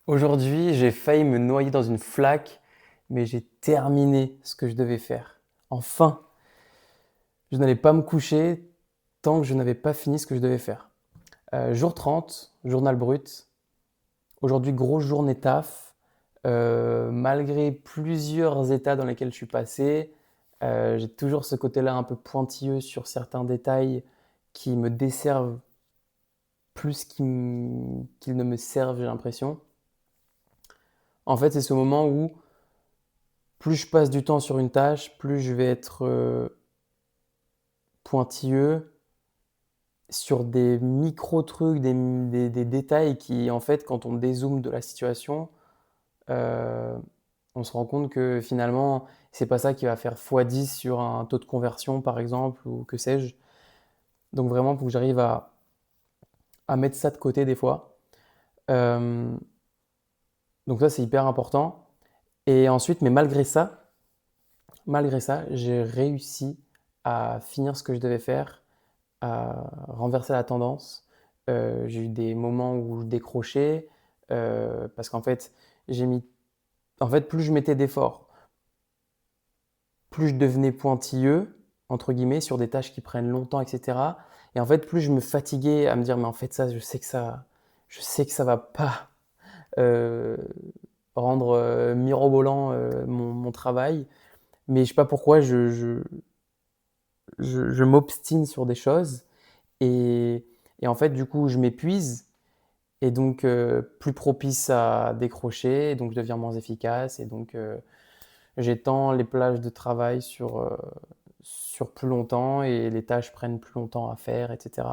Aujourd'hui, j'ai failli me noyer dans une flaque, mais j'ai terminé ce que je devais faire. Enfin, je n'allais pas me coucher tant que je n'avais pas fini ce que je devais faire. Jour 30, journal brut. Aujourd'hui, grosse journée taf. Malgré plusieurs états dans lesquels je suis passé, j'ai toujours ce côté-là un peu pointilleux sur certains détails qui me desservent plus qu'ils ne me servent, j'ai l'impression. En fait, c'est ce moment où plus je passe du temps sur une tâche, plus je vais être pointilleux sur des micro trucs, des détails qui, en fait, quand on dézoome de la situation, euh, on se rend compte que finalement, c'est pas ça qui va faire x10 sur un taux de conversion, par exemple, ou que sais-je. Donc vraiment, il faut que j'arrive à mettre ça de côté des fois. Euh, donc ça, c'est hyper important. Et ensuite, mais malgré ça, j'ai réussi à finir ce que je devais faire, à renverser la tendance. J'ai eu des moments où je décrochais parce qu'en fait, j'ai mis, en fait, plus je mettais d'efforts, plus je devenais pointilleux entre guillemets sur des tâches qui prennent longtemps, etc. Et en fait, plus je me fatiguais à me dire, mais en fait, ça, je sais que ça va pas euh, rendre mirobolant mon travail. Mais je sais pas pourquoi je m'obstine sur des choses et, et en fait, du coup, je m'épuise et donc plus propice à décrocher, et donc je deviens moins efficace, et donc j'étends les plages de travail sur plus longtemps et les tâches prennent plus longtemps à faire, etc.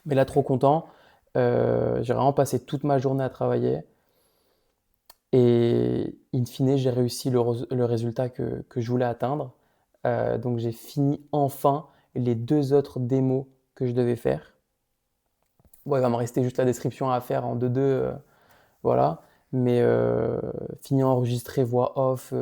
Mais là, trop content, j'ai vraiment passé toute ma journée à travailler et in fine, j'ai réussi le résultat que je voulais atteindre. Donc j'ai fini enfin les deux autres démos que je devais faire. Bon, il va me rester juste la description à faire en 2-2, voilà. Mais fini enregistrer voix off,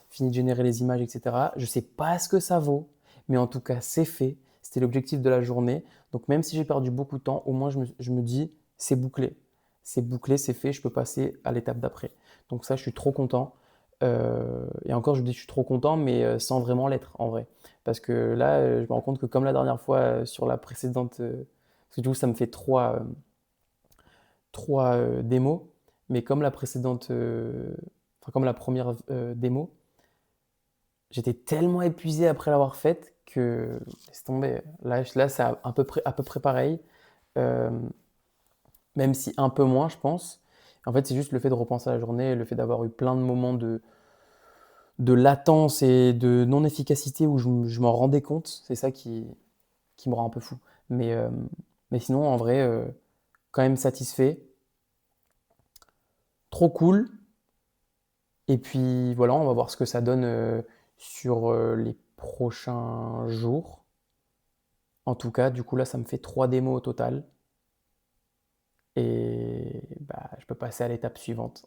fini de générer les images, etc. Je sais pas ce que ça vaut, mais en tout cas, c'est fait. C'était l'objectif de la journée. Donc même si j'ai perdu beaucoup de temps, au moins je me dis, c'est bouclé. C'est bouclé, c'est fait, je peux passer à l'étape d'après. Donc ça, je suis trop content. Et encore, je dis je suis trop content, mais sans vraiment l'être en vrai. Parce que là, je me rends compte que comme la dernière fois sur la précédente, parce que du coup, ça me fait trois démos, mais comme la précédente, enfin comme la première démo, j'étais tellement épuisé après l'avoir faite que laisse tomber. Là c'est à peu près pareil, euh, même si un peu moins, je pense. En fait, c'est juste le fait de repenser à la journée, le fait d'avoir eu plein de moments de latence et de non-efficacité où je m'en rendais compte, c'est ça qui me rend un peu fou. Mais, euh, mais sinon, en vrai, quand même satisfait, trop cool. Et puis voilà, on va voir ce que ça donne sur les prochains jours. En tout cas, du coup là, ça me fait trois démos au total. Et bah, je peux passer à l'étape suivante.